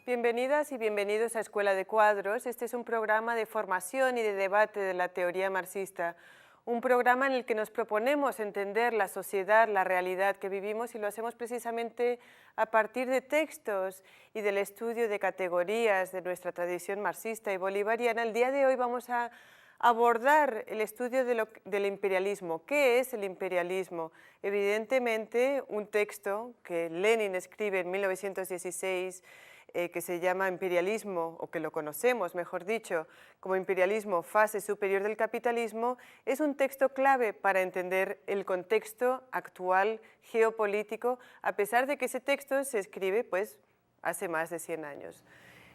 Bienvenidas y bienvenidos a Escuela de Cuadros. Este es un programa de formación y de debate de la teoría marxista. Un programa en el que nos proponemos entender la sociedad, la realidad que vivimos, y lo hacemos precisamente a partir de textos y del estudio de categorías de nuestra tradición marxista y bolivariana. El día de hoy vamos a abordar el estudio del imperialismo. ¿Qué es el imperialismo? Evidentemente, un texto que Lenin escribe en 1916, que se llama Imperialismo, o que lo conocemos, mejor dicho, como Imperialismo, fase superior del capitalismo, es un texto clave para entender el contexto actual geopolítico, a pesar de que ese texto se escribe pues, hace más de 100 años.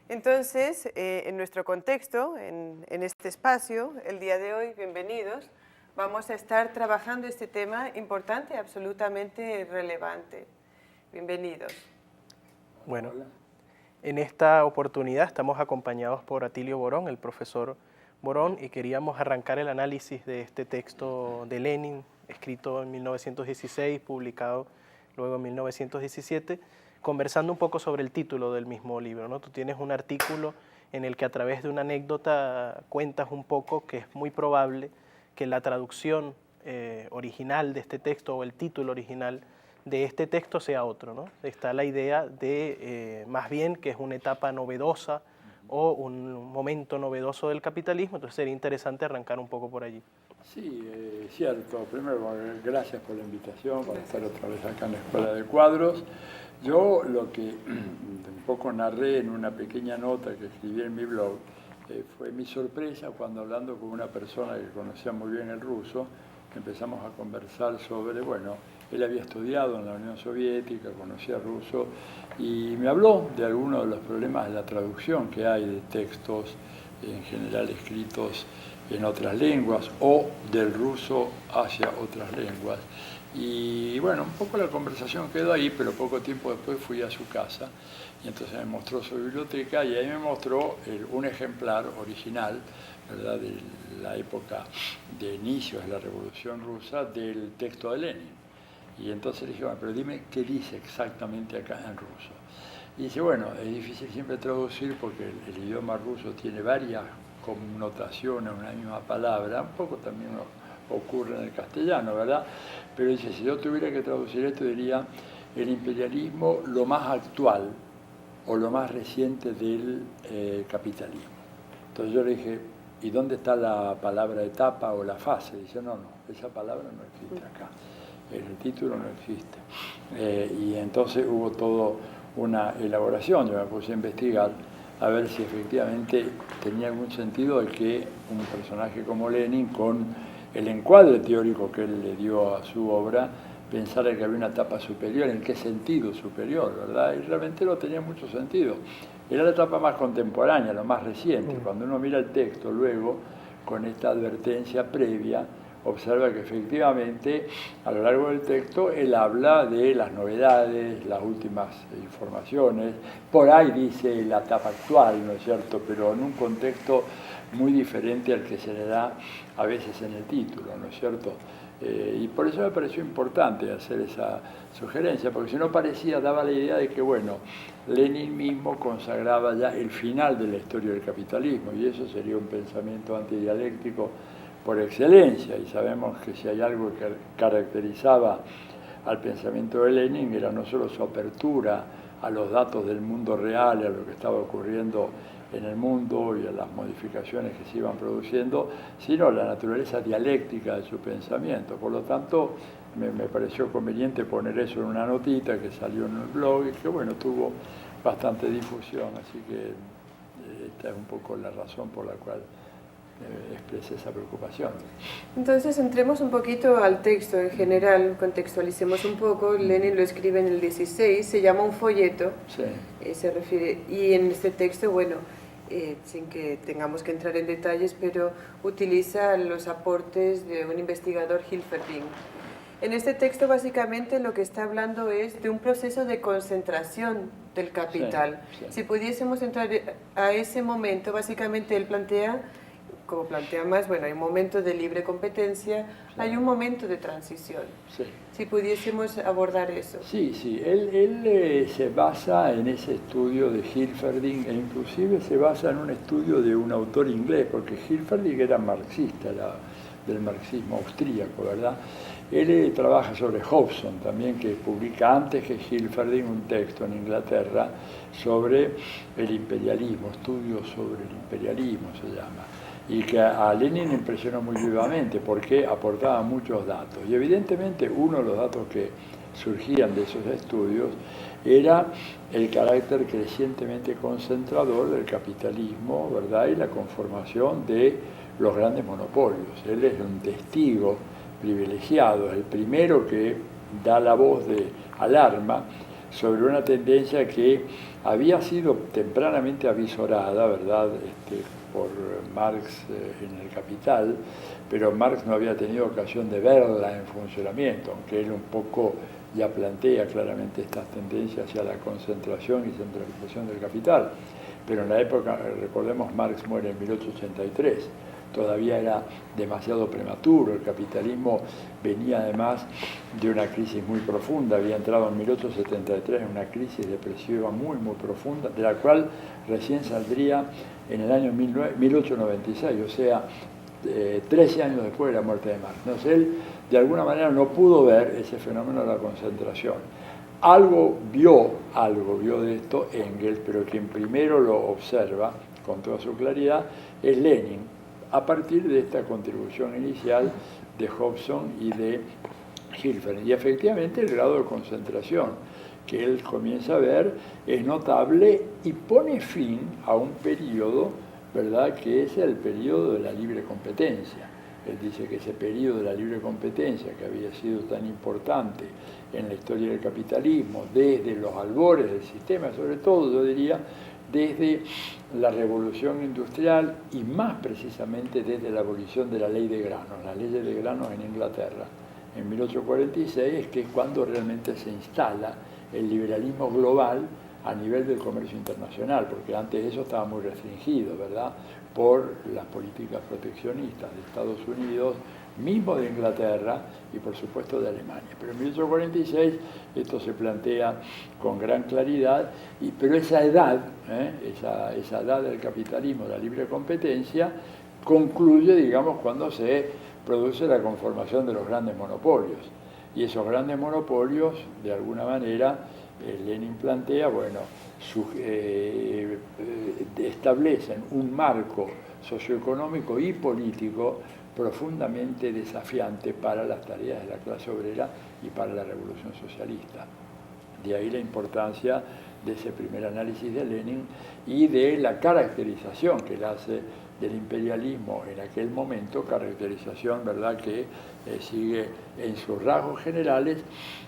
Entonces, en nuestro contexto, en este espacio, el día de hoy, bienvenidos, vamos a estar trabajando este tema importante, absolutamente relevante. Bienvenidos. Bueno, en esta oportunidad estamos acompañados por Atilio Borón, el profesor Borón, y queríamos arrancar el análisis de este texto de Lenin, escrito en 1916, publicado luego en 1917, conversando un poco sobre el título del mismo libro, ¿no? Tú tienes un artículo en el que a través de una anécdota cuentas un poco que es muy probable que la traducción original de este texto o el título original de este texto sea otro, ¿no? Está la idea de, más bien, que es una etapa novedosa o un momento novedoso del capitalismo, entonces sería interesante arrancar un poco por allí. Sí, cierto. Primero, gracias por la invitación para estar otra vez acá en la Escuela de Cuadros. Yo lo que un poco narré en una pequeña nota que escribí en mi blog fue mi sorpresa cuando, hablando con una persona que conocía muy bien el ruso, empezamos a conversar sobre, bueno, él había estudiado en la Unión Soviética, conocía ruso, y me habló de algunos de los problemas de la traducción que hay de textos en general escritos en otras lenguas o del ruso hacia otras lenguas. Y bueno, un poco la conversación quedó ahí, pero poco tiempo después fui a su casa y entonces me mostró su biblioteca y ahí me mostró un ejemplar original, ¿verdad?, de la época de inicios de la Revolución Rusa, del texto de Lenin. Y entonces le dije, bueno, pero dime qué dice exactamente acá en ruso. Y dice, bueno, es difícil siempre traducir porque el idioma ruso tiene varias connotaciones, una misma palabra, un poco también ocurre en el castellano, ¿verdad? Pero dice, si yo tuviera que traducir esto, diría el imperialismo lo más actual o lo más reciente del capitalismo. Entonces yo le dije, ¿y dónde está la palabra etapa o la fase? Dice, no, esa palabra no existe acá. El título no existe. Y entonces hubo toda una elaboración, yo me puse a investigar a ver si efectivamente tenía algún sentido el que un personaje como Lenin, con el encuadre teórico que él le dio a su obra, pensara que había una etapa superior. ¿En qué sentido superior, verdad? Y realmente no tenía mucho sentido. Era la etapa más contemporánea, lo más reciente. Cuando uno mira el texto luego, con esta advertencia previa, observa que efectivamente a lo largo del texto él habla de las novedades, las últimas informaciones, por ahí dice la etapa actual, ¿no es cierto?, pero en un contexto muy diferente al que se le da a veces en el título, ¿no es cierto? Y por eso me pareció importante hacer esa sugerencia, porque si no daba la idea de que, bueno, Lenin mismo consagraba ya el final de la historia del capitalismo, y eso sería un pensamiento antidialéctico por excelencia, y sabemos que si hay algo que caracterizaba al pensamiento de Lenin era no solo su apertura a los datos del mundo real y a lo que estaba ocurriendo en el mundo y a las modificaciones que se iban produciendo, sino la naturaleza dialéctica de su pensamiento. Por lo tanto, me pareció conveniente poner eso en una notita que salió en el blog y que, bueno, tuvo bastante difusión, así que esta es un poco la razón por la cual expresé esa preocupación. Entonces entremos un poquito al texto en general, contextualicemos un poco. Lenin lo escribe en el 16, se llama un folleto, Sí. Se refiere, y en este texto, bueno, sin que tengamos que entrar en detalles, pero utiliza los aportes de un investigador, Hilferding. En este texto básicamente lo que está hablando es de un proceso de concentración del capital. Sí, sí. Si pudiésemos entrar a ese momento, básicamente él plantea como plantea más, bueno, hay un momento de libre competencia, sí, hay un momento de transición. Sí. Si pudiésemos abordar eso. Sí, sí, él se basa en ese estudio de Hilferding e inclusive se basa en un estudio de un autor inglés, porque Hilferding era marxista, del marxismo austríaco, ¿verdad? Él trabaja sobre Hobson también, que publica antes que Hilferding un texto en Inglaterra sobre el imperialismo, estudios sobre el imperialismo se llama, y que a Lenin impresionó muy vivamente porque aportaba muchos datos. Y evidentemente uno de los datos que surgían de esos estudios era el carácter crecientemente concentrador del capitalismo, ¿verdad? Y la conformación de los grandes monopolios. Él es un testigo privilegiado, el primero que da la voz de alarma sobre una tendencia que había sido tempranamente avisorada, ¿verdad?, por Marx en el Capital, pero Marx no había tenido ocasión de verla en funcionamiento, aunque él un poco ya plantea claramente estas tendencias hacia la concentración y centralización del capital. Pero en la época, recordemos, Marx muere en 1883, todavía era demasiado prematuro, el capitalismo venía además de una crisis muy profunda, había entrado en 1873 en una crisis depresiva muy profunda, de la cual recién saldría en el año 1896, o sea, 13 años después de la muerte de Marx. Entonces él de alguna manera no pudo ver ese fenómeno de la concentración. Algo vio de esto Engels, pero quien primero lo observa con toda su claridad es Lenin, a partir de esta contribución inicial de Hobson y de Hilferding. Y efectivamente el grado de concentración que él comienza a ver es notable y pone fin a un periodo, ¿verdad?, que es el periodo de la libre competencia. Él dice que ese periodo de la libre competencia, que había sido tan importante en la historia del capitalismo, desde los albores del sistema, sobre todo, yo diría, desde la revolución industrial y más precisamente desde la abolición de la ley de granos, la ley de granos en Inglaterra, en 1846, que es cuando realmente se instala el liberalismo global a nivel del comercio internacional, porque antes eso estaba muy restringido, ¿verdad?, por las políticas proteccionistas de Estados Unidos, mismo de Inglaterra y por supuesto de Alemania. Pero en 1846 esto se plantea con gran claridad, pero esa edad, esa edad del capitalismo, de la libre competencia, concluye, digamos, cuando se produce la conformación de los grandes monopolios. Y esos grandes monopolios, de alguna manera, Lenin plantea, bueno, establecen un marco socioeconómico y político profundamente desafiante para las tareas de la clase obrera y para la revolución socialista. De ahí la importancia de ese primer análisis de Lenin y de la caracterización que él hace del imperialismo en aquel momento, caracterización, ¿verdad?, que sigue en sus rasgos generales,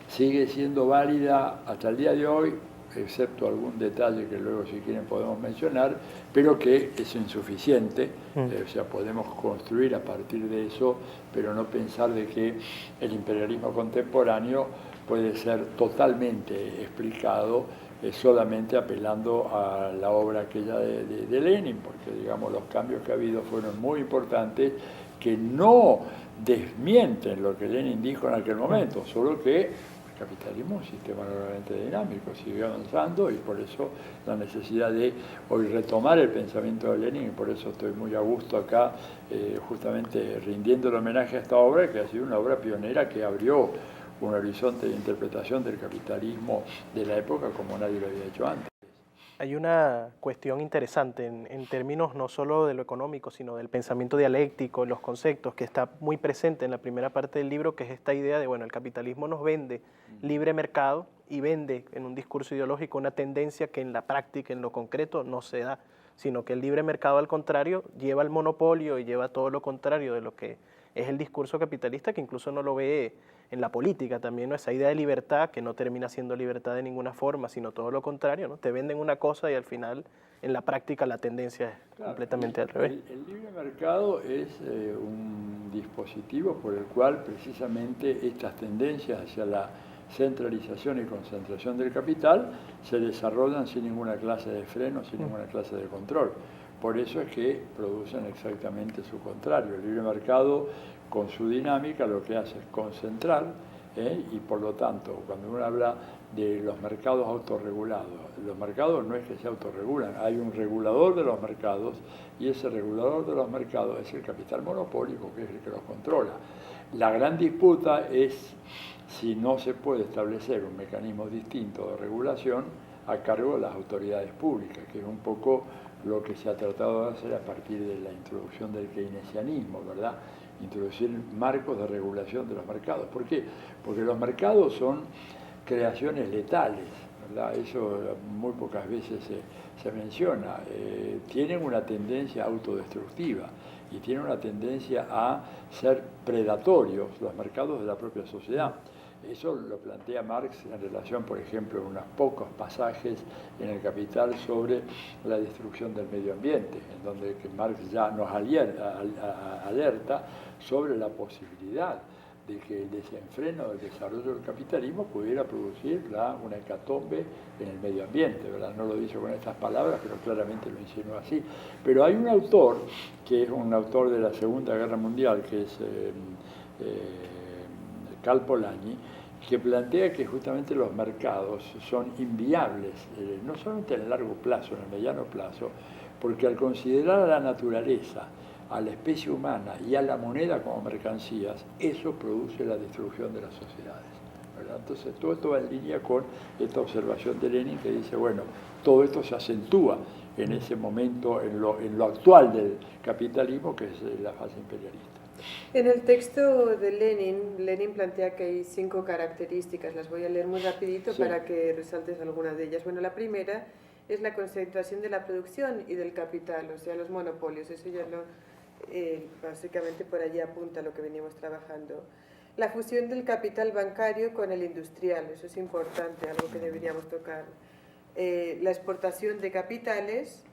sigue siendo válida hasta el día de hoy, excepto algún detalle que luego, si quieren, podemos mencionar, pero que es insuficiente. O sea, podemos construir a partir de eso, pero no pensar de que el imperialismo contemporáneo puede ser totalmente explicado solamente apelando a la obra aquella de Lenin, porque, digamos, los cambios que ha habido fueron muy importantes, que no desmienten lo que Lenin dijo en aquel momento, solo que el capitalismo es un sistema normalmente dinámico, sigue avanzando, y por eso la necesidad de hoy retomar el pensamiento de Lenin, y por eso estoy muy a gusto acá, justamente rindiendo el homenaje a esta obra, que ha sido una obra pionera que abrió un horizonte de interpretación del capitalismo de la época como nadie lo había hecho antes. Hay una cuestión interesante en términos no solo de lo económico, sino del pensamiento dialéctico, los conceptos, que está muy presente en la primera parte del libro, que es esta idea de, bueno, el capitalismo nos vende libre mercado y vende en un discurso ideológico una tendencia que en la práctica, en lo concreto, no se da, sino que el libre mercado, al contrario, lleva al monopolio y lleva todo lo contrario de lo que es el discurso capitalista, que incluso no lo ve en la política también, ¿no? Esa idea de libertad que no termina siendo libertad de ninguna forma, sino todo lo contrario, ¿no? Te venden una cosa y al final, en la práctica, la tendencia es completamente al revés. El libre mercado es un dispositivo por el cual precisamente estas tendencias hacia la centralización y concentración del capital se desarrollan sin ninguna clase de freno, sin ninguna clase de control. Por eso es que producen exactamente su contrario. El libre mercado, con su dinámica, lo que hace es concentrar, y por lo tanto, cuando uno habla de los mercados autorregulados, los mercados no es que se autorregulan, hay un regulador de los mercados y ese regulador de los mercados es el capital monopólico, que es el que los controla. La gran disputa es si no se puede establecer un mecanismo distinto de regulación a cargo de las autoridades públicas, que es un poco lo que se ha tratado de hacer a partir de la introducción del keynesianismo, ¿verdad? Introducir marcos de regulación de los mercados. ¿Por qué? Porque los mercados son creaciones letales, ¿verdad? Eso muy pocas veces se menciona. Tienen una tendencia autodestructiva y tienen una tendencia a ser predatorios, los mercados de la propia sociedad. Eso lo plantea Marx en relación, por ejemplo, en unos pocos pasajes en el Capital sobre la destrucción del medio ambiente, en donde Marx ya nos alerta sobre la posibilidad de que el desenfreno del desarrollo del capitalismo pudiera producir una hecatombe en el medio ambiente, ¿verdad? No lo dice con estas palabras, pero claramente lo insinúa así. Pero hay un autor, que es un autor de la Segunda Guerra Mundial, que es Cal Polanyi, que plantea que justamente los mercados son inviables, no solamente en el largo plazo, en el mediano plazo, porque al considerar a la naturaleza, a la especie humana y a la moneda como mercancías, eso produce la destrucción de las sociedades, ¿verdad? Entonces todo esto va en línea con esta observación de Lenin, que dice, bueno, todo esto se acentúa en ese momento, en lo actual del capitalismo, que es la fase imperialista. En el texto de Lenin plantea que hay 5 características, las voy a leer muy rapidito para que resaltes alguna de ellas. Bueno, la primera es la concentración de la producción y del capital, o sea, los monopolios, eso ya básicamente por allí apunta lo que veníamos trabajando. La fusión del capital bancario con el industrial, eso es importante, algo que deberíamos tocar. La exportación de capitales,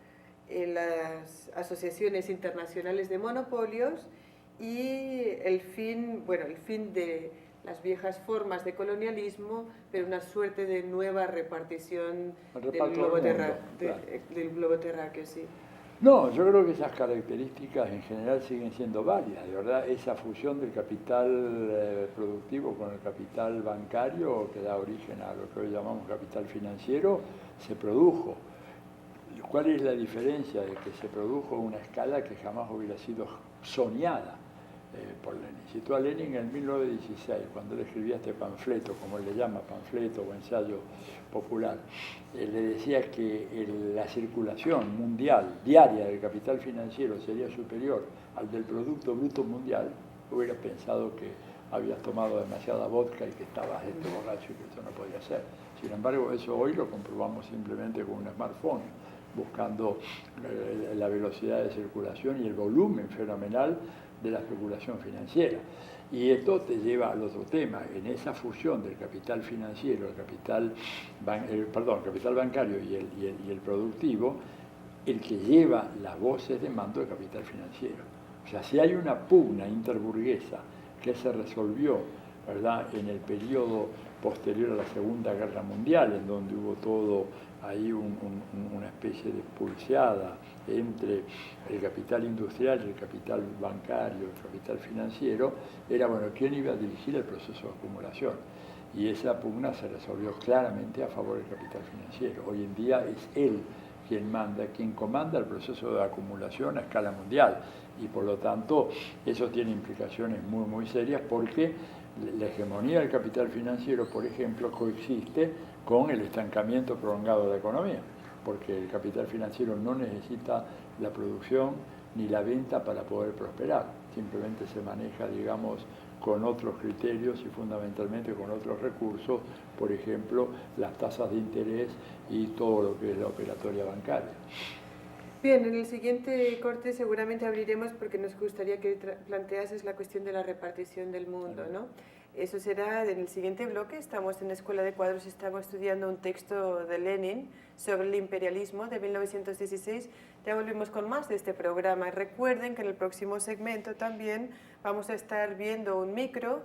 las asociaciones internacionales de monopolios, y el fin de las viejas formas de colonialismo, pero una suerte de nueva repartición del globo terráqueo, sí. No, yo creo que esas características en general siguen siendo válidas, de verdad. Esa fusión del capital productivo con el capital bancario, que da origen a lo que hoy llamamos capital financiero, se produjo. ¿Cuál es la diferencia? De que se produjo a una escala que jamás hubiera sido soñada por Lenin. Citó a Lenin en 1916, cuando él escribía este panfleto, como él le llama, panfleto o ensayo popular. Le decía que la circulación mundial diaria del capital financiero sería superior al del Producto Bruto Mundial. Hubiera pensado que habías tomado demasiada vodka y que estabas borracho y que eso no podía ser. Sin embargo, eso hoy lo comprobamos simplemente con un smartphone, buscando la velocidad de circulación y el volumen fenomenal de la especulación financiera. Y esto te lleva al otro tema. En esa fusión del capital financiero, el capital bancario y el productivo, el que lleva las voces de mando del capital financiero. O sea, si hay una pugna interburguesa que se resolvió, ¿verdad?, en el periodo posterior a la Segunda Guerra Mundial, en donde hubo todo ahí una especie de pulseada entre el capital industrial y el capital bancario, el capital financiero, era, bueno, ¿quién iba a dirigir el proceso de acumulación? Y esa pugna se resolvió claramente a favor del capital financiero. Hoy en día es él quien comanda el proceso de acumulación a escala mundial, y por lo tanto eso tiene implicaciones muy, muy serias, porque la hegemonía del capital financiero, por ejemplo, coexiste con el estancamiento prolongado de la economía, porque el capital financiero no necesita la producción ni la venta para poder prosperar, simplemente se maneja, digamos, con otros criterios y fundamentalmente con otros recursos, por ejemplo, las tasas de interés y todo lo que es la operatoria bancaria. Bien, en el siguiente corte seguramente abriremos, porque nos gustaría que planteases la cuestión de la repartición del mundo, ¿no? Eso será en el siguiente bloque. Estamos en la Escuela de Cuadros, estamos estudiando un texto de Lenin sobre el imperialismo de 1916. Ya volvemos con más de este programa. Recuerden que en el próximo segmento también vamos a estar viendo un micro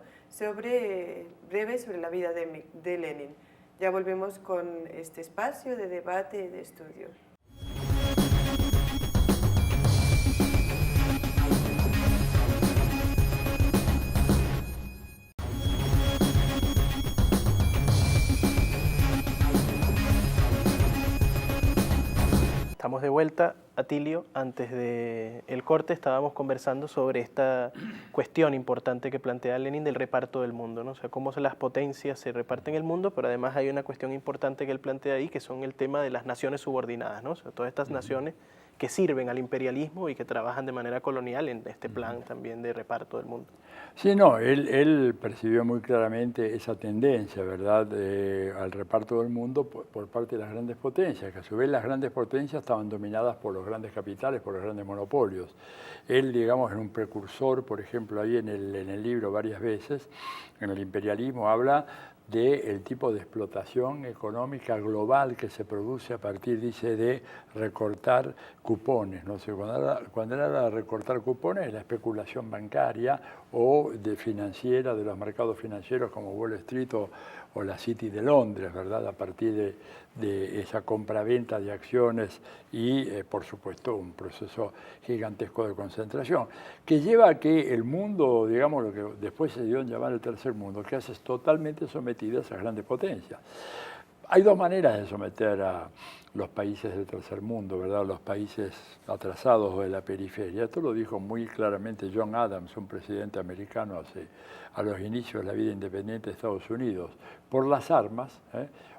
breve sobre la vida de Lenin. Ya volvemos con este espacio de debate y de estudio. estamos de vuelta. Atilio, antes del corte estábamos conversando sobre esta cuestión importante que plantea Lenin del reparto del mundo, ¿no? O sea, cómo las potencias se reparten el mundo, pero además hay una cuestión importante que él plantea ahí, que son el tema de las naciones subordinadas, ¿no? O sea, todas estas naciones que sirven al imperialismo y que trabajan de manera colonial en este plan también de reparto del mundo. Sí, no, él percibió muy claramente esa tendencia, ¿verdad?, al reparto del mundo por parte de las grandes potencias, que a su vez las grandes potencias estaban dominadas por los grandes capitales, por los grandes monopolios. Él, digamos, en un precursor, por ejemplo, ahí en el libro varias veces, en el imperialismo, habla del tipo de explotación económica global que se produce a partir, dice, de recortar cupones. No sé, cuando era recortar cupones, la especulación bancaria o financiera de los mercados financieros como Wall Street o la City de Londres, ¿verdad? A partir de esa compraventa de acciones y, por supuesto, un proceso gigantesco de concentración, que lleva a que el mundo, digamos, lo que después se dio en llamar el tercer mundo, que es totalmente sometido a esas grandes potencias. Hay dos maneras de someter a los países del tercer mundo, ¿verdad? Los países atrasados o de la periferia. Esto lo dijo muy claramente John Adams, un presidente americano a los inicios de la vida independiente de Estados Unidos, por las armas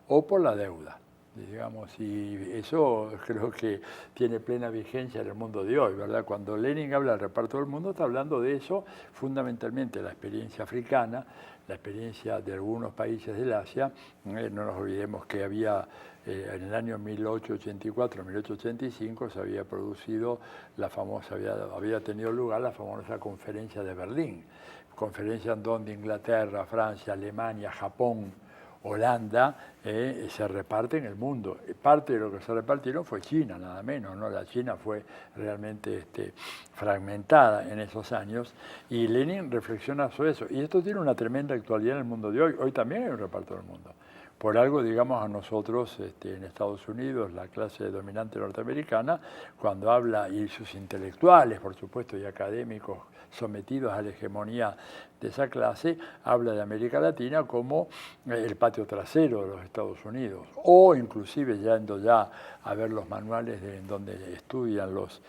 o por la deuda. Digamos, y eso creo que tiene plena vigencia en el mundo de hoy, ¿verdad? Cuando Lenin habla del reparto del mundo, está hablando de eso, fundamentalmente la experiencia africana, la experiencia de algunos países del Asia. No nos olvidemos que había, en el año 1884-1885, se había producido la famosa, había tenido lugar la famosa conferencia de Berlín, conferencia en donde Inglaterra, Francia, Alemania, Japón, Holanda se reparte en el mundo. Parte de lo que se repartieron fue China, nada menos, ¿no? La China fue realmente fragmentada en esos años y Lenin reflexiona sobre eso. Y esto tiene una tremenda actualidad en el mundo de hoy. Hoy también hay un reparto del mundo. Por algo, digamos, a nosotros en Estados Unidos, la clase dominante norteamericana, cuando habla, y sus intelectuales, por supuesto, y académicos sometidos a la hegemonía de esa clase, habla de América Latina como el patio trasero de los Estados Unidos, o inclusive yendo ya a ver los manuales en donde estudian los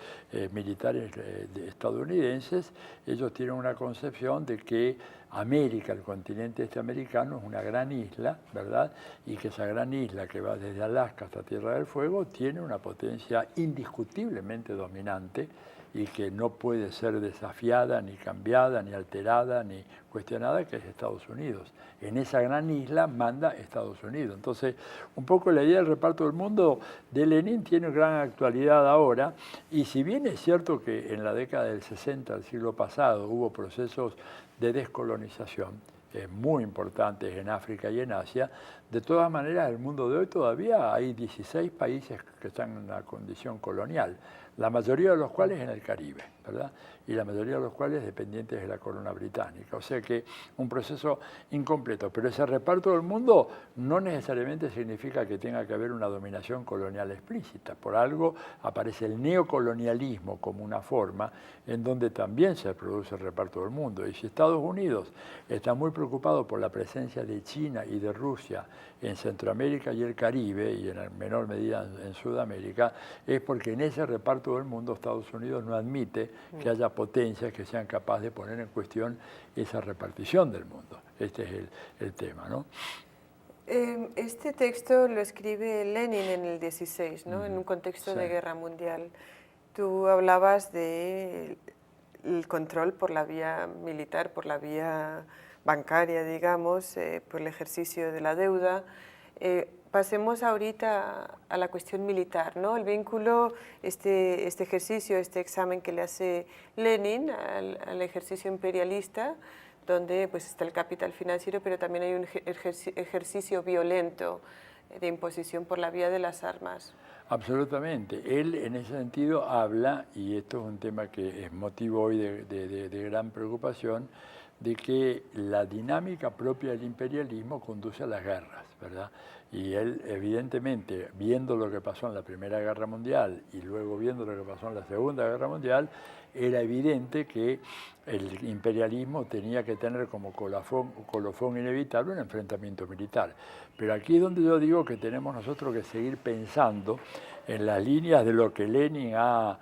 militares estadounidenses, ellos tienen una concepción de que América, el continente americano, es una gran isla, ¿verdad? Y que esa gran isla que va desde Alaska hasta Tierra del Fuego tiene una potencia indiscutiblemente dominante y que no puede ser desafiada, ni cambiada, ni alterada, ni cuestionada, que es Estados Unidos. En esa gran isla manda Estados Unidos. Entonces, un poco la idea del reparto del mundo de Lenin tiene gran actualidad ahora, y si bien es cierto que en la década del 60 del siglo pasado hubo procesos de descolonización muy importantes en África y en Asia, de todas maneras, en el mundo de hoy todavía hay 16 países que están en una condición colonial, la mayoría de los cuales en el Caribe, ¿verdad? Y la mayoría de los cuales dependientes de la corona británica. O sea que un proceso incompleto. Pero ese reparto del mundo no necesariamente significa que tenga que haber una dominación colonial explícita. Por algo aparece el neocolonialismo como una forma en donde también se produce el reparto del mundo. Y si Estados Unidos está muy preocupado por la presencia de China y de Rusia en Centroamérica y el Caribe, y en menor medida en Sudamérica, es porque en ese reparto del mundo Estados Unidos no admite que haya potencias que sean capaces de poner en cuestión esa repartición del mundo. Este es el tema, ¿no? Este texto lo escribe Lenin en el 16, ¿no? En un contexto de guerra mundial. Tú hablabas del control por la vía militar, por la vía bancaria, digamos, por el ejercicio de la deuda. Pasemos ahorita a la cuestión militar, ¿no? El vínculo, este ejercicio, este examen que le hace Lenin al ejercicio imperialista, donde pues está el capital financiero, pero también hay un ejercicio violento de imposición por la vía de las armas. Absolutamente. Él en ese sentido habla, y esto es un tema que es motivo hoy de gran preocupación, de que la dinámica propia del imperialismo conduce a las guerras, ¿verdad? Y él, evidentemente, viendo lo que pasó en la Primera Guerra Mundial y luego viendo lo que pasó en la Segunda Guerra Mundial, era evidente que el imperialismo tenía que tener como colofón inevitable un enfrentamiento militar. Pero aquí es donde yo digo que tenemos nosotros que seguir pensando en las líneas de lo que Lenin ha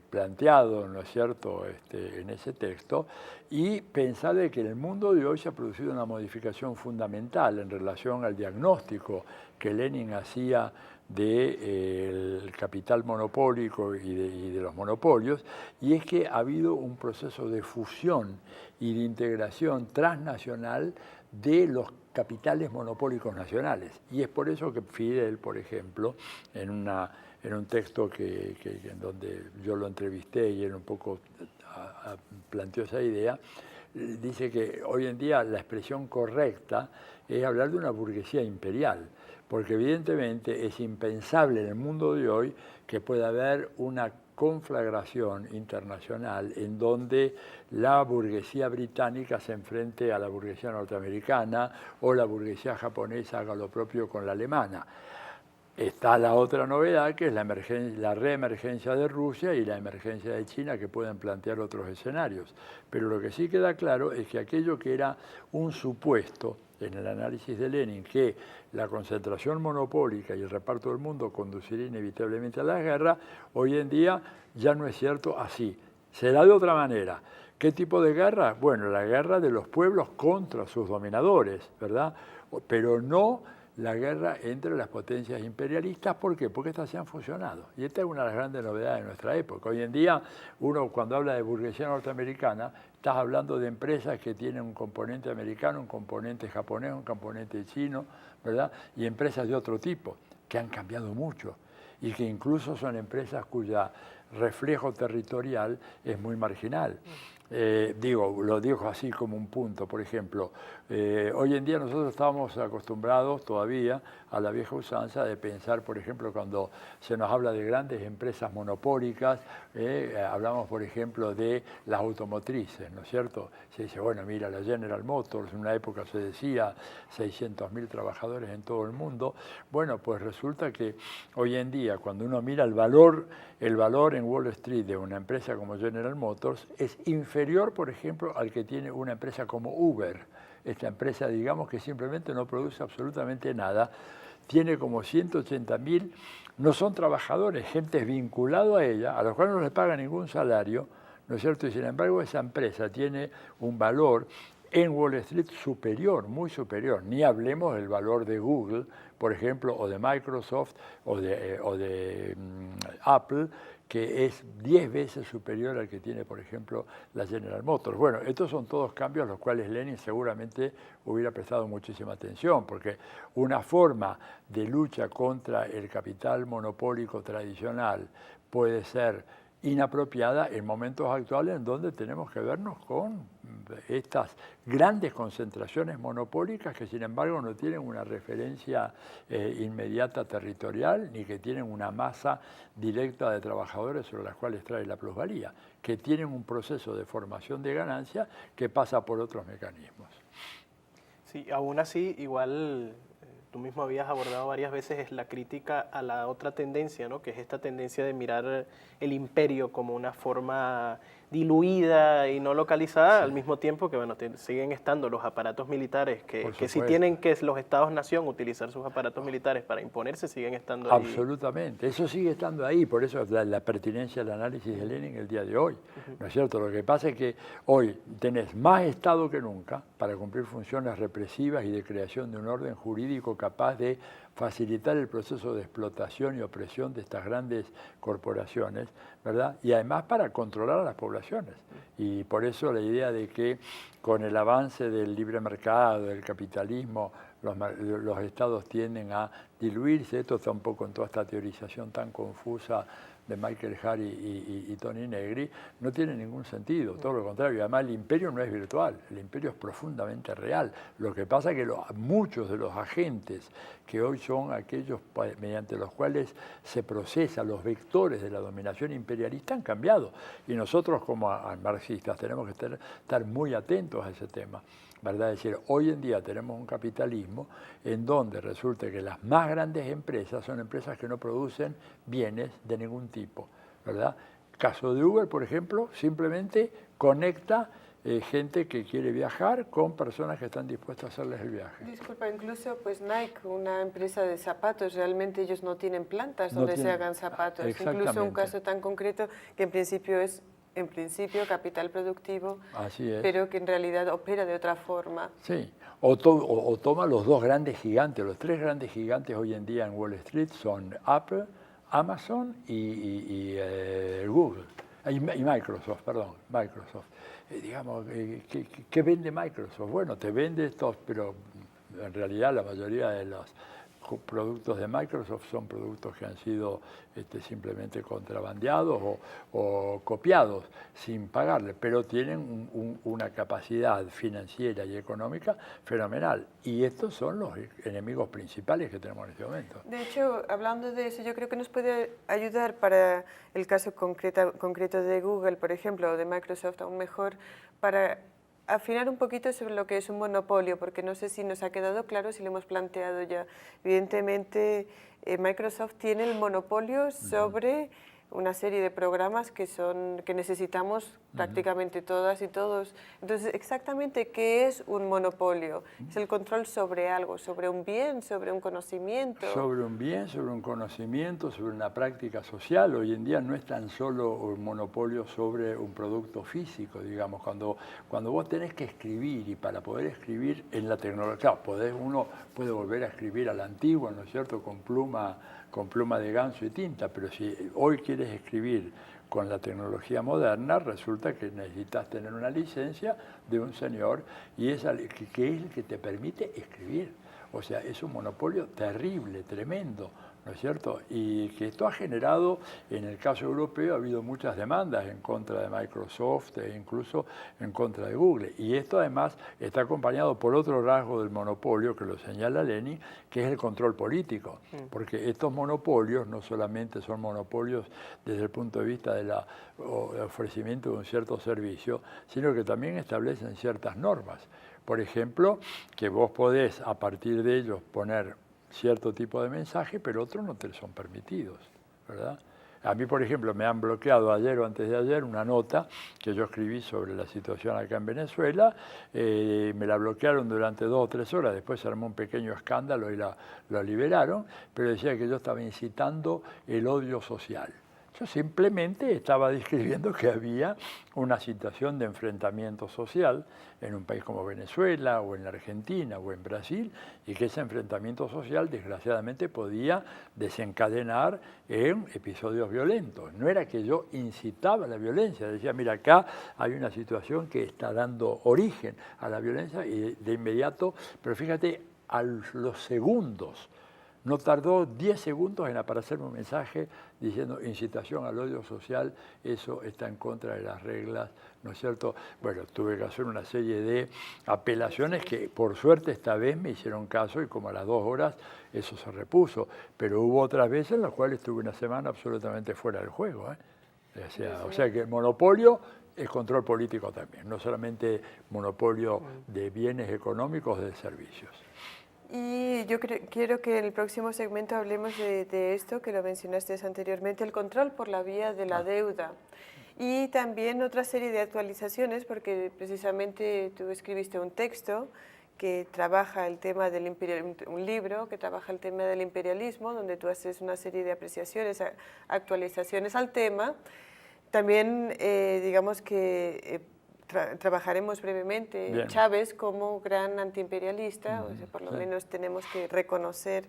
planteado, ¿no es cierto?, en ese texto, y pensar de que en el mundo de hoy se ha producido una modificación fundamental en relación al diagnóstico que Lenin hacía del capital monopólico y de los monopolios, y es que ha habido un proceso de fusión y de integración transnacional de los capitales monopólicos nacionales. Y es por eso que Fidel, por ejemplo, en un texto en donde yo lo entrevisté y él un poco planteó esa idea, dice que hoy en día la expresión correcta es hablar de una burguesía imperial, porque evidentemente es impensable en el mundo de hoy que pueda haber una conflagración internacional en donde la burguesía británica se enfrente a la burguesía norteamericana o la burguesía japonesa haga lo propio con la alemana. Está la otra novedad, que es la reemergencia de Rusia y la emergencia de China, que pueden plantear otros escenarios. Pero lo que sí queda claro es que aquello que era un supuesto en el análisis de Lenin, que la concentración monopólica y el reparto del mundo conduciría inevitablemente a la guerra, hoy en día ya no es cierto así. Será de otra manera. ¿Qué tipo de guerra? Bueno, la guerra de los pueblos contra sus dominadores, ¿verdad? Pero no la guerra entre las potencias imperialistas. ¿Por qué? Porque estas se han fusionado. Y esta es una de las grandes novedades de nuestra época. Hoy en día, uno cuando habla de burguesía norteamericana, estás hablando de empresas que tienen un componente americano, un componente japonés, un componente chino, ¿verdad? Y empresas de otro tipo, que han cambiado mucho y que incluso son empresas cuya reflejo territorial es muy marginal. Lo digo así como un punto, por ejemplo, hoy en día nosotros estamos acostumbrados todavía a la vieja usanza de pensar, por ejemplo, cuando se nos habla de grandes empresas monopólicas, hablamos, por ejemplo, de las automotrices, ¿no es cierto? Se dice, bueno, mira, la General Motors, en una época se decía 600.000 trabajadores en todo el mundo. Bueno, pues resulta que hoy en día, cuando uno mira el valor en Wall Street de una empresa como General Motors es inferior, por ejemplo, al que tiene una empresa como Uber. Esta empresa, digamos, que simplemente no produce absolutamente nada, tiene como 180.000, no son trabajadores, gente vinculada a ella, a los cuales no les paga ningún salario, ¿no es cierto? Y sin embargo esa empresa tiene un valor en Wall Street superior, muy superior. Ni hablemos del valor de Google, por ejemplo, o de Microsoft, o de Apple, que es 10 veces superior al que tiene, por ejemplo, la General Motors. Bueno, estos son todos cambios a los cuales Lenin seguramente hubiera prestado muchísima atención, porque una forma de lucha contra el capital monopólico tradicional puede ser inapropiada en momentos actuales en donde tenemos que vernos con estas grandes concentraciones monopólicas que sin embargo no tienen una referencia inmediata territorial ni que tienen una masa directa de trabajadores sobre las cuales trae la plusvalía, que tienen un proceso de formación de ganancia que pasa por otros mecanismos. Sí, aún así, igual tú mismo habías abordado varias veces la crítica a la otra tendencia, ¿no? Que es esta tendencia de mirar el imperio como una forma diluida y no localizada, sí, al mismo tiempo que bueno, siguen estando los aparatos militares que si tienen que los estados-nación utilizar sus aparatos militares para imponerse, siguen estando ahí. Absolutamente, eso sigue estando ahí, por eso es la pertinencia del análisis de Lenin el día de hoy, ¿no es cierto? Lo que pasa es que hoy tenés más Estado que nunca para cumplir funciones represivas y de creación de un orden jurídico capaz de facilitar el proceso de explotación y opresión de estas grandes corporaciones, ¿verdad? Y además para controlar a las poblaciones. Y por eso la idea de que con el avance del libre mercado, del capitalismo, los estados tienden a diluirse, esto está un poco en toda esta teorización tan confusa de Michael Harry y Tony Negri, no tiene ningún sentido, todo lo contrario. Además, el imperio no es virtual, el imperio es profundamente real. Lo que pasa es que muchos de los agentes que hoy son aquellos mediante los cuales se procesa los vectores de la dominación imperialista han cambiado. Y nosotros como marxistas tenemos que estar muy atentos a ese tema, ¿verdad? Es decir, hoy en día tenemos un capitalismo en donde resulta que las más grandes empresas son empresas que no producen bienes de ningún tipo, ¿verdad? Caso de Uber, por ejemplo, simplemente conecta gente que quiere viajar con personas que están dispuestas a hacerles el viaje. Disculpa, incluso pues Nike, una empresa de zapatos, realmente ellos no tienen plantas donde se hagan zapatos. Incluso un caso tan concreto que en principio es capital productivo, pero que en realidad opera de otra forma. Sí, o toma los dos grandes gigantes, los tres grandes gigantes hoy en día en Wall Street son Apple, Amazon y Google, y Microsoft, perdón, Microsoft. Digamos, ¿qué vende Microsoft? Bueno, te vende estos, pero en realidad la mayoría de los productos de Microsoft son productos que han sido simplemente contrabandeados o copiados sin pagarle, pero tienen una capacidad financiera y económica fenomenal. Y estos son los enemigos principales que tenemos en este momento. De hecho, hablando de eso, yo creo que nos puede ayudar para el caso concreto de Google, por ejemplo, o de Microsoft, aún mejor, para afinar un poquito sobre lo que es un monopolio, porque no sé si nos ha quedado claro, si lo hemos planteado ya. Evidentemente, Microsoft tiene el monopolio sobre una serie de programas que necesitamos prácticamente todas y todos. Entonces, exactamente, ¿qué es un monopolio? Es el control sobre algo, sobre un bien, sobre un conocimiento. Sobre un bien, sobre un conocimiento, sobre una práctica social. Hoy en día no es tan solo un monopolio sobre un producto físico, digamos. Cuando vos tenés que escribir, y para poder escribir en la tecnología, uno puede volver a escribir a la antigua, ¿no es cierto?, con pluma de ganso y tinta, pero si hoy quieres escribir con la tecnología moderna, resulta que necesitas tener una licencia de un señor que es el que te permite escribir. O sea, es un monopolio terrible, tremendo, ¿no es cierto? Y que esto ha generado, en el caso europeo, ha habido muchas demandas en contra de Microsoft e incluso en contra de Google. Y esto además está acompañado por otro rasgo del monopolio que lo señala Lenin, que es el control político. Porque estos monopolios no solamente son monopolios desde el punto de vista del ofrecimiento de un cierto servicio, sino que también establecen ciertas normas. Por ejemplo, que vos podés a partir de ellos poner cierto tipo de mensaje, pero otros no te son permitidos, ¿verdad? A mí, por ejemplo, me han bloqueado ayer o antes de ayer una nota que yo escribí sobre la situación acá en Venezuela, me la bloquearon durante 2 o 3 horas, después se armó un pequeño escándalo y la liberaron, pero decía que yo estaba incitando el odio social. Yo simplemente estaba describiendo que había una situación de enfrentamiento social en un país como Venezuela o en la Argentina o en Brasil, y que ese enfrentamiento social desgraciadamente podía desencadenar en episodios violentos. No era que yo incitaba a la violencia, decía, mira, acá hay una situación que está dando origen a la violencia, y de inmediato, pero fíjate, a los segundos, no tardó 10 segundos en aparecerme un mensaje diciendo incitación al odio social, eso está en contra de las reglas, ¿no es cierto? Bueno, tuve que hacer una serie de apelaciones que por suerte esta vez me hicieron caso y como a las 2 horas eso se repuso, pero hubo otras veces en las cuales estuve una semana absolutamente fuera del juego, ¿eh? O sea que el monopolio es control político también, no solamente monopolio de bienes económicos, de servicios. Y yo quiero que en el próximo segmento hablemos de esto, que lo mencionaste anteriormente, el control por la vía de la deuda. Y también otra serie de actualizaciones, porque precisamente tú escribiste un texto que trabaja el tema del imperialismo, un libro que trabaja el tema del imperialismo, donde tú haces una serie de apreciaciones, actualizaciones al tema. También, digamos que trabajaremos brevemente Bien. Chávez como gran antiimperialista, o sea, por lo menos tenemos que reconocer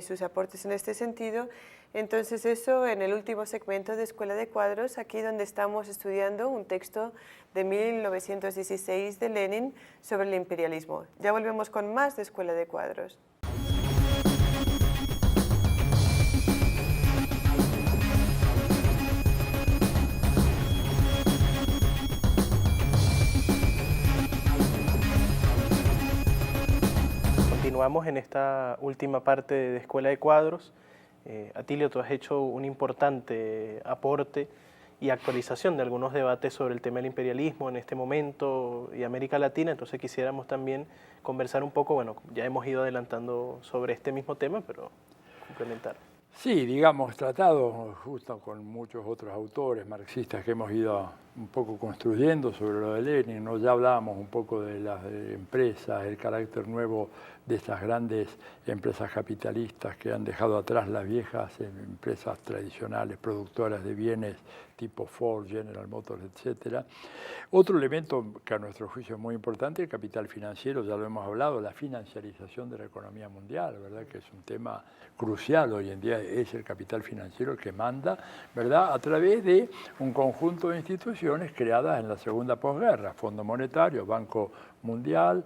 sus aportes en este sentido. Entonces eso en el último segmento de Escuela de Cuadros, aquí donde estamos estudiando un texto de 1916 de Lenin sobre el imperialismo. Ya volvemos con más de Escuela de Cuadros. vamos en esta última parte de Escuela de Cuadros. Atilio, tú has hecho un importante aporte y actualización de algunos debates sobre el tema del imperialismo en este momento y América Latina, entonces quisiéramos también conversar un poco, bueno, ya hemos ido adelantando sobre este mismo tema, pero complementar. Sí, digamos, tratado justo con muchos otros autores marxistas que hemos ido un poco construyendo sobre lo de Lenin, ¿no? Ya hablábamos un poco de las empresas, el carácter nuevo de estas grandes empresas capitalistas que han dejado atrás las viejas empresas tradicionales, productoras de bienes tipo Ford, General Motors, etc. Otro elemento que a nuestro juicio es muy importante, el capital financiero, ya lo hemos hablado, la financiarización de la economía mundial, ¿verdad? Que es un tema crucial hoy en día, es el capital financiero el que manda, ¿verdad? A través de un conjunto de instituciones creadas en la segunda posguerra, Fondo Monetario, Banco Mundial,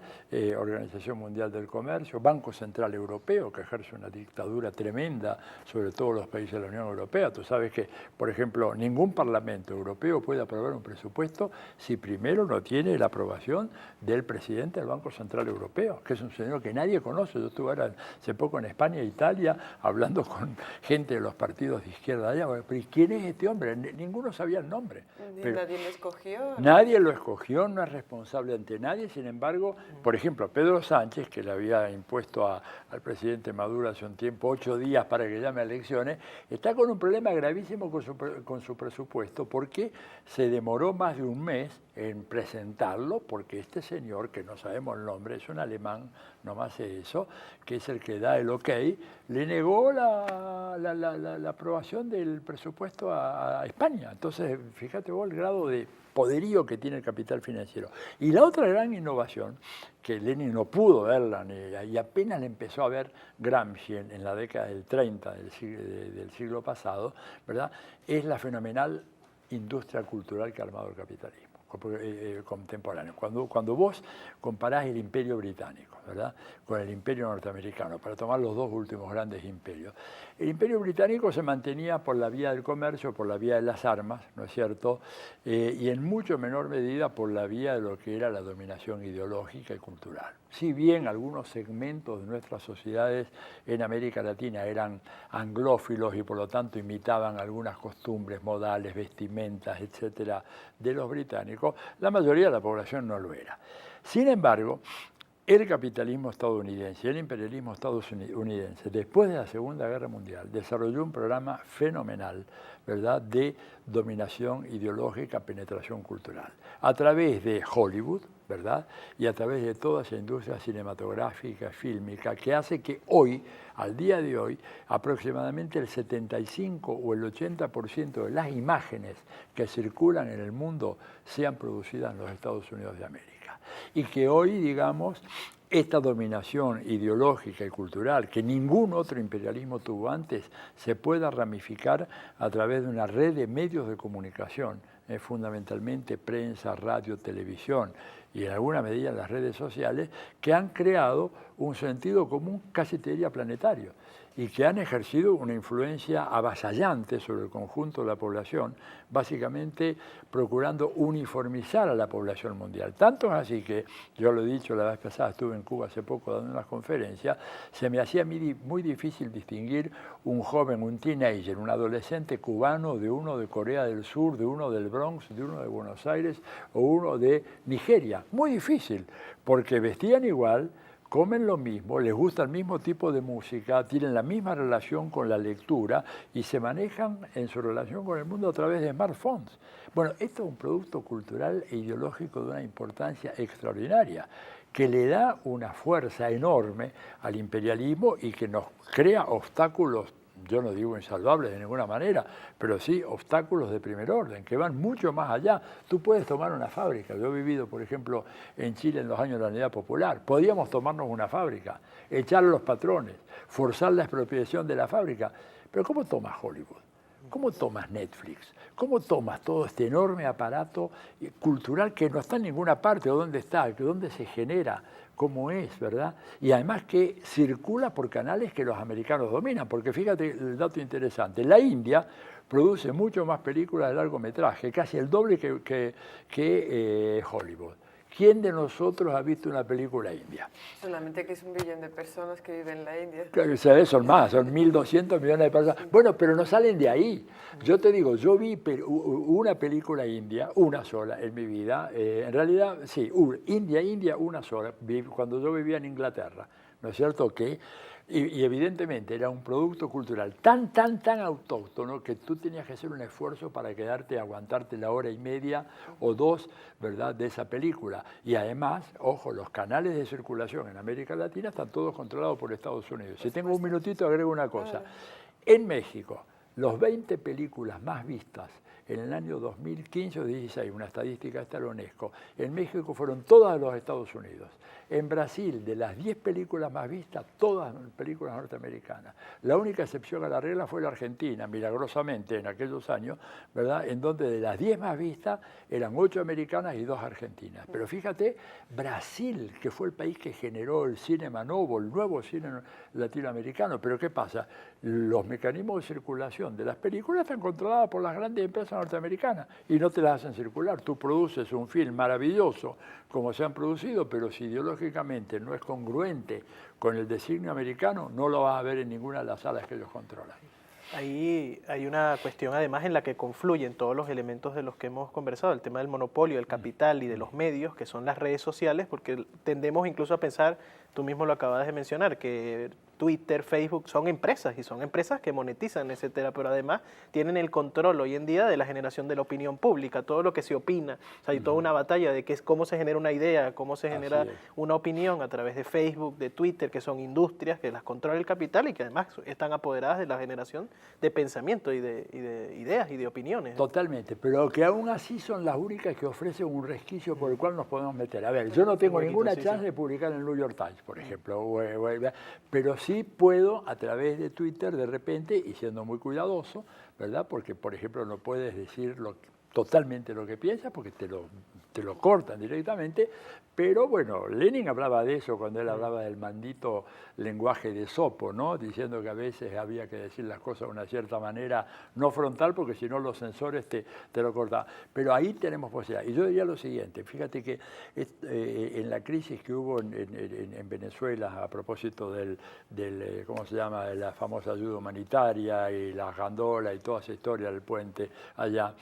Organización Mundial del Comercio, Banco Central Europeo, que ejerce una dictadura tremenda sobre todos los países de la Unión Europea. Tú sabes que, por ejemplo, ningún parlamento europeo puede aprobar un presupuesto si primero no tiene la aprobación del presidente del Banco Central Europeo, que es un señor que nadie conoce. Yo estuve ahora hace poco en España e Italia hablando con gente de los partidos de izquierda allá. Pero ¿quién es este hombre? Ninguno sabía el nombre. Nadie lo escogió. Nadie lo escogió, no es responsable ante nadie. Sin embargo, por ejemplo, Pedro Sánchez, que le había impuesto al presidente Maduro hace un tiempo 8 días para que llame a elecciones, está con un problema gravísimo con su presupuesto porque se demoró más de un mes en presentarlo, porque este señor, que no sabemos el nombre, es un alemán, nomás es eso, que es el que da el ok, le negó la aprobación del presupuesto a España. Entonces, fíjate vos el grado de poderío que tiene el capital financiero. Y la otra gran innovación, que Lenin no pudo verla, y apenas le empezó a ver Gramsci en la década del 30 del siglo pasado, ¿verdad?, es la fenomenal industria cultural que ha armado el capitalismo contemporáneo. Cuando vos comparás el imperio británico, ¿verdad?, con el imperio norteamericano, para tomar los dos últimos grandes imperios, el imperio británico se mantenía por la vía del comercio, por la vía de las armas, ¿no es cierto?, y en mucho menor medida por la vía de lo que era la dominación ideológica y cultural. Si bien algunos segmentos de nuestras sociedades en América Latina eran anglófilos y por lo tanto imitaban algunas costumbres, modales, vestimentas, etcétera, de los británicos, la mayoría de la población no lo era. Sin embargo, el capitalismo estadounidense, el imperialismo estadounidense, después de la Segunda Guerra Mundial, desarrolló un programa fenomenal, ¿verdad?, de dominación ideológica, penetración cultural, a través de Hollywood, ¿verdad?, y a través de toda esa industria cinematográfica, fílmica, que hace que hoy, al día de hoy, aproximadamente el 75 o el 80% de las imágenes que circulan en el mundo sean producidas en los Estados Unidos de América. Y que hoy, digamos, esta dominación ideológica y cultural que ningún otro imperialismo tuvo antes se pueda ramificar a través de una red de medios de comunicación, fundamentalmente prensa, radio, televisión y en alguna medida las redes sociales, que han creado un sentido común, casi te diría planetario, y que han ejercido una influencia avasallante sobre el conjunto de la población, básicamente procurando uniformizar a la población mundial. Tanto es así que, yo lo he dicho la vez pasada, estuve en Cuba hace poco dando unas conferencias, se me hacía muy difícil distinguir un joven, un teenager, un adolescente cubano de uno de Corea del Sur, de uno del Bronx, de uno de Buenos Aires o uno de Nigeria. Muy difícil, porque vestían igual, comen lo mismo, les gusta el mismo tipo de música, tienen la misma relación con la lectura y se manejan en su relación con el mundo a través de smartphones. Bueno, esto es un producto cultural e ideológico de una importancia extraordinaria, que le da una fuerza enorme al imperialismo y que nos crea obstáculos, yo no digo insalvables de ninguna manera, pero sí obstáculos de primer orden, que van mucho más allá. Tú puedes tomar una fábrica. Yo he vivido, por ejemplo, en Chile en los años de la Unidad Popular. Podíamos tomarnos una fábrica, echar a los patrones, forzar la expropiación de la fábrica. Pero ¿cómo tomas Hollywood? ¿Cómo tomas Netflix? ¿Cómo tomas todo este enorme aparato cultural que no está en ninguna parte? ¿O dónde está? ¿Dónde se genera? ¿Cómo es, verdad? Y además que circula por canales que los americanos dominan, porque fíjate el dato interesante, la India produce mucho más películas de largometraje, casi el doble que Hollywood, ¿Quién de nosotros ha visto una película india? Solamente que es 1 billón de personas que viven en la India. Claro, son más, son 1.200 millones de personas. Bueno, pero no salen de ahí. Yo te digo, yo vi una película india, una sola en mi vida. En realidad, sí, India, una sola, cuando yo vivía en Inglaterra. ¿No es cierto? Y evidentemente era un producto cultural tan autóctono que tú tenías que hacer un esfuerzo para quedarte y aguantarte la hora y media o 2, ¿verdad?, de esa película. Y además, ojo, los canales de circulación en América Latina están todos controlados por Estados Unidos. Si tengo un minutito, agrego una cosa. En México, los 20 películas más vistas en el año 2015 o 2016, una estadística de la UNESCO, en México fueron todas de los Estados Unidos. En Brasil, de las 10 películas más vistas, todas películas norteamericanas. La única excepción a la regla fue la Argentina, milagrosamente en aquellos años, ¿verdad?, en donde de las 10 más vistas eran 8 americanas y 2 argentinas. Pero fíjate, Brasil, que fue el país que generó el Cinema Novo, el nuevo cine latinoamericano. Pero ¿qué pasa? Los mecanismos de circulación de las películas están controlados por las grandes empresas norteamericanas y no te las hacen circular. Tú produces un film maravilloso, como se han producido, pero si ideológicamente no es congruente con el designio americano, no lo vas a ver en ninguna de las salas que ellos controlan. Ahí hay una cuestión además en la que confluyen todos los elementos de los que hemos conversado, el tema del monopolio, del capital y de los medios, que son las redes sociales, porque tendemos incluso a pensar, tú mismo lo acabas de mencionar, que Twitter, Facebook son empresas y son empresas que monetizan, etcétera, pero además tienen el control hoy en día de la generación de la opinión pública, todo lo que se opina. O sea, hay toda una batalla de cómo se genera una idea, cómo se genera una opinión a través de Facebook, de Twitter, que son industrias que las controla el capital y que además están apoderadas de la generación de pensamiento y de ideas y de opiniones. Totalmente, pero que aún así son las únicas que ofrecen un resquicio por el cual nos podemos meter. A ver, yo no tengo ninguna chance de publicar en el New York Times, por ejemplo, pero sí puedo a través de Twitter de repente, y siendo muy cuidadoso, ¿verdad? Porque, por ejemplo, no puedes decir totalmente lo que piensas porque te lo cortan directamente, pero bueno, Lenin hablaba de eso cuando él hablaba del maldito lenguaje de Esopo, ¿no?, diciendo que a veces había que decir las cosas de una cierta manera, no frontal, porque si no los censores te lo cortaban. Pero ahí tenemos posibilidad. Y yo diría lo siguiente, fíjate que en la crisis que hubo en Venezuela a propósito del ¿cómo se llama?, de la famosa ayuda humanitaria y la gandola y toda esa historia del puente allá,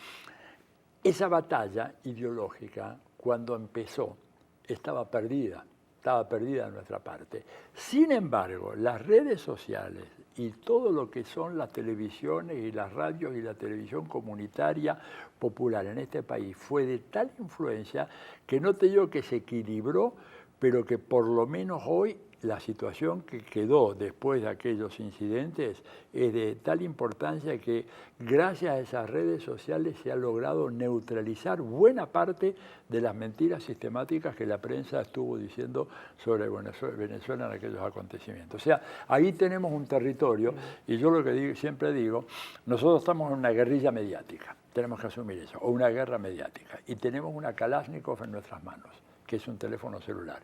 esa batalla ideológica, cuando empezó, estaba perdida de nuestra parte. Sin embargo, las redes sociales y todo lo que son las televisiones y las radios y la televisión comunitaria popular en este país fue de tal influencia que no te digo que se equilibró, pero que por lo menos hoy la situación que quedó después de aquellos incidentes es de tal importancia que gracias a esas redes sociales se ha logrado neutralizar buena parte de las mentiras sistemáticas que la prensa estuvo diciendo sobre Venezuela en aquellos acontecimientos. O sea, ahí tenemos un territorio, y yo lo que siempre digo, nosotros estamos en una guerrilla mediática, tenemos que asumir eso, o una guerra mediática, y tenemos una Kalashnikov en nuestras manos, que es un teléfono celular.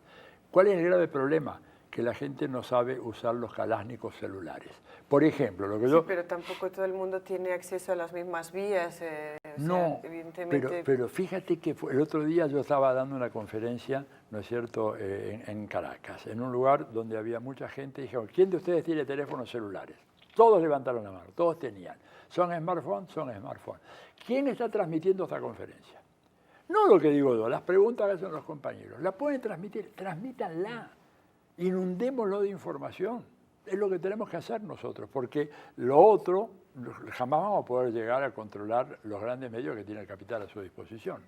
¿Cuál es el grave problema? Que la gente no sabe usar los Kalashnikovs celulares. Por ejemplo, lo que sí, yo... pero tampoco todo el mundo tiene acceso a las mismas vías. No, sea, evidentemente... pero fíjate que el otro día yo estaba dando una conferencia, ¿no es cierto?, en Caracas, en un lugar donde había mucha gente, y dijeron, ¿quién de ustedes tiene teléfonos celulares? Todos levantaron la mano, todos tenían. ¿Son smartphones? Son smartphones. ¿Quién está transmitiendo esta conferencia? No lo que digo yo, las preguntas que hacen los compañeros. ¿La pueden transmitir? Transmítanla. Inundémoslo de información. Es lo que tenemos que hacer nosotros, porque lo otro, jamás vamos a poder llegar a controlar los grandes medios que tiene el capital a su disposición.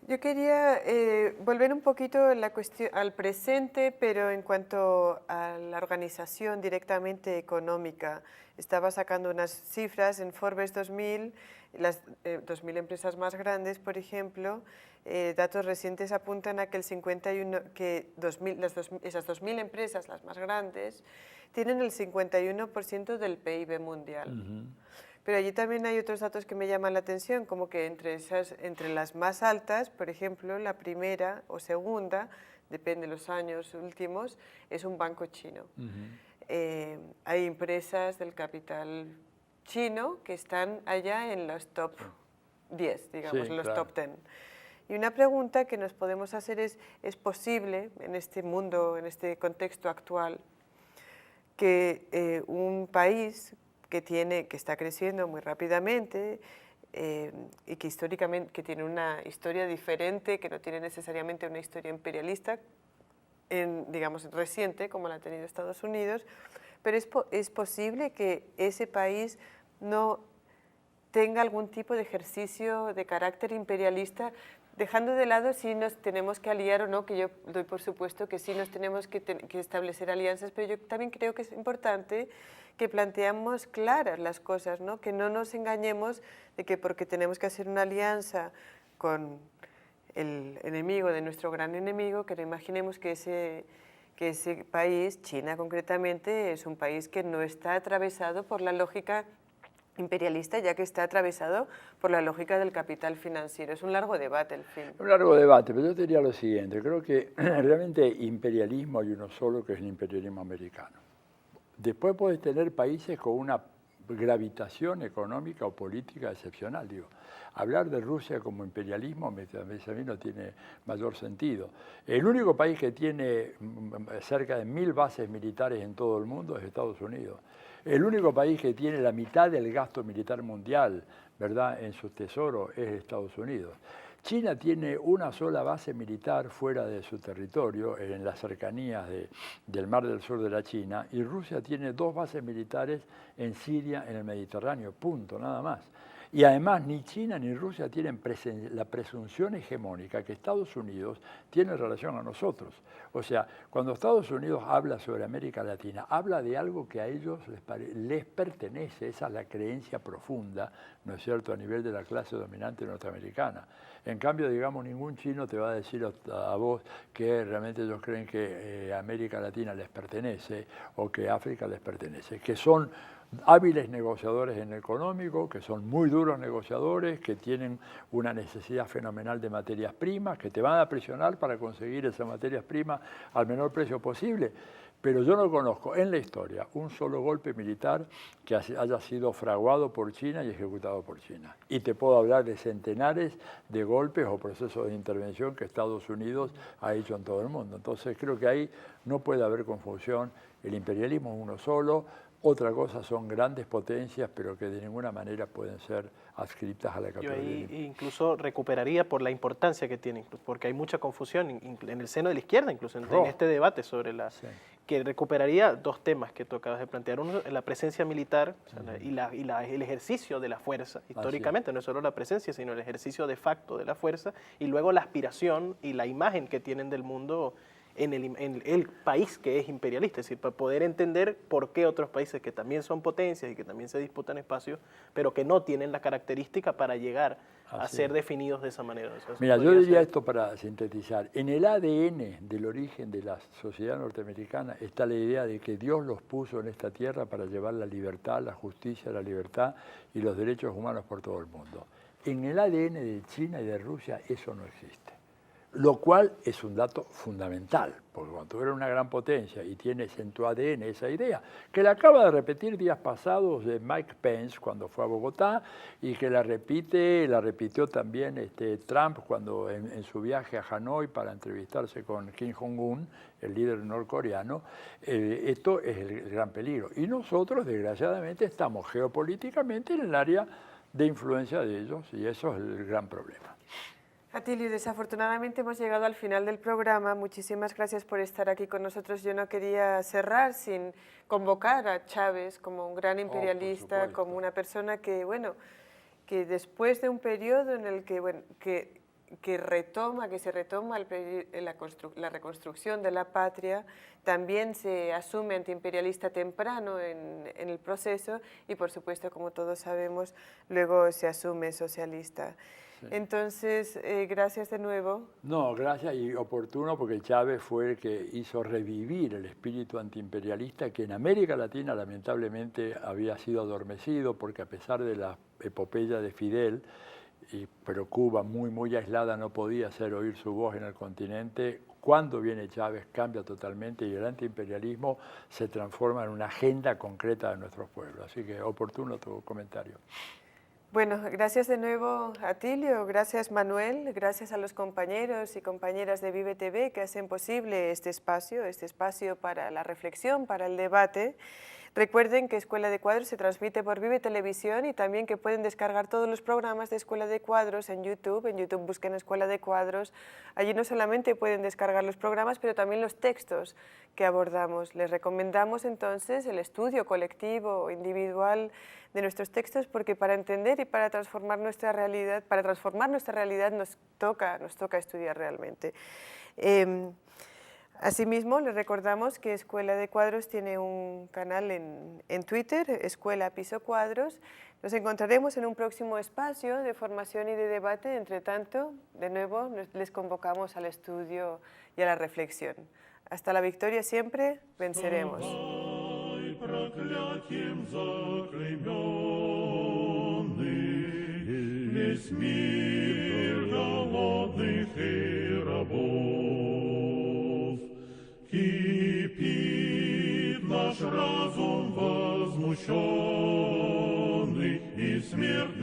Yo quería volver un poquito al presente, pero en cuanto a la organización directamente económica. Estaba sacando unas cifras en Forbes 2000, las 2000 empresas más grandes, por ejemplo. Datos recientes apuntan a que esas 2.000 empresas, las más grandes, tienen el 51% del PIB mundial. Pero allí también hay otros datos que me llaman la atención, como que entre las más altas, por ejemplo, la primera o segunda, depende de los años últimos, es un banco chino. Hay empresas del capital chino que están allá en los top 10, digamos, en los top 10. Y una pregunta que nos podemos hacer ¿es posible en este mundo, en este contexto actual, que un país que está creciendo muy rápidamente y que históricamente que tiene una historia diferente, que no tiene necesariamente una historia imperialista, digamos, reciente, como la ha tenido Estados Unidos, pero es posible que ese país no tenga algún tipo de ejercicio de carácter imperialista, dejando de lado si nos tenemos que aliar o no, que yo doy por supuesto que sí nos tenemos que establecer alianzas, pero yo también creo que es importante que planteemos claras las cosas, ¿no? Que no nos engañemos de que porque tenemos que hacer una alianza con el enemigo de nuestro gran enemigo, que no imaginemos que ese país, China concretamente, es un país que no está atravesado por la lógica imperialista, ya que está atravesado por la lógica del capital financiero. Es un largo debate, el fin. Un largo debate, pero yo te diría lo siguiente. Creo que realmente imperialismo hay uno solo, que es el imperialismo americano. Después puedes tener países con una gravitación económica o política excepcional. Digo, hablar de Rusia como imperialismo a mí no tiene mayor sentido. El único país que tiene cerca de 1000 bases militares en todo el mundo es Estados Unidos. El único país que tiene la mitad del gasto militar mundial, ¿verdad?, en sus tesoros es Estados Unidos. China tiene una sola base militar fuera de su territorio, en las cercanías del Mar del Sur de la China, y Rusia tiene 2 bases militares en Siria, en el Mediterráneo, punto, nada más. Y además ni China ni Rusia tienen la presunción hegemónica que Estados Unidos tiene en relación a nosotros. O sea, cuando Estados Unidos habla sobre América Latina, habla de algo que a ellos les pertenece, esa es la creencia profunda, ¿no es cierto?, a nivel de la clase dominante norteamericana. En cambio, digamos, ningún chino te va a decir a vos que realmente ellos creen que América Latina les pertenece o que África les pertenece, que son hábiles negociadores en el económico, que son muy duros negociadores, que tienen una necesidad fenomenal de materias primas, que te van a presionar para conseguir esas materias primas al menor precio posible. Pero yo no conozco en la historia un solo golpe militar que haya sido fraguado por China y ejecutado por China. Y te puedo hablar de centenares de golpes o procesos de intervención que Estados Unidos ha hecho en todo el mundo. Entonces creo que ahí no puede haber confusión. El imperialismo es uno solo. Otra cosa son grandes potencias, pero que de ninguna manera pueden ser adscritas a la categoría. Yo ahí incluso recuperaría por la importancia que tiene, porque hay mucha confusión en el seno de la izquierda, incluso en este debate sobre Sí. que recuperaría 2 temas que tú acabas de plantear. Uno, la presencia militar, o sea, y el ejercicio de la fuerza, históricamente, no es solo la presencia, sino el ejercicio de facto de la fuerza, y luego la aspiración y la imagen que tienen del mundo en el país que es imperialista, es decir, para poder entender por qué otros países que también son potencias y que también se disputan espacios, pero que no tienen la característica para llegar a ser definidos de esa manera. O sea, mira, yo diría esto para sintetizar. En el ADN del origen de la sociedad norteamericana está la idea de que Dios los puso en esta tierra para llevar la libertad, la justicia, la libertad y los derechos humanos por todo el mundo. En el ADN de China y de Rusia eso no existe. Lo cual es un dato fundamental, porque cuando tú eres una gran potencia y tienes en tu ADN esa idea, que la acaba de repetir días pasados de Mike Pence cuando fue a Bogotá, y que la repitió también Trump cuando en su viaje a Hanoi para entrevistarse con Kim Jong-un, el líder norcoreano, esto es el gran peligro. Y nosotros, desgraciadamente, estamos geopolíticamente en el área de influencia de ellos, y eso es el gran problema. Atilio, desafortunadamente hemos llegado al final del programa. Muchísimas gracias por estar aquí con nosotros. Yo no quería cerrar sin convocar a Chávez como un gran imperialista, como una persona que, bueno, que después de un periodo en el que, bueno, que se retoma la reconstrucción de la patria, también se asume antiimperialista temprano en el proceso y, por supuesto, como todos sabemos, luego se asume socialista. Sí. Entonces, gracias de nuevo. No, gracias y oportuno porque Chávez fue el que hizo revivir el espíritu antiimperialista que en América Latina lamentablemente había sido adormecido porque a pesar de la epopeya de Fidel, pero Cuba muy aislada no podía hacer oír su voz en el continente. Cuando viene Chávez cambia totalmente y el antiimperialismo se transforma en una agenda concreta de nuestros pueblos. Así que oportuno tu comentario. Bueno, gracias de nuevo a Tilio, gracias Manuel, gracias a los compañeros y compañeras de Vive TV que hacen posible este espacio para la reflexión, para el debate. Recuerden que Escuela de Cuadros se transmite por Vive Televisión y también que pueden descargar todos los programas de Escuela de Cuadros en YouTube. En YouTube busquen Escuela de Cuadros. Allí no solamente pueden descargar los programas, pero también los textos que abordamos. Les recomendamos entonces el estudio colectivo o individual de nuestros textos porque para entender y para transformar nuestra realidad, nos toca estudiar realmente. Asimismo, les recordamos que Escuela de Cuadros tiene un canal en Twitter, Escuela Piso Cuadros. Nos encontraremos en un próximo espacio de formación y de debate. Entre tanto, de nuevo, les convocamos al estudio y a la reflexión. Hasta la victoria siempre, venceremos. Кипит наш разум возмущенный, и смерть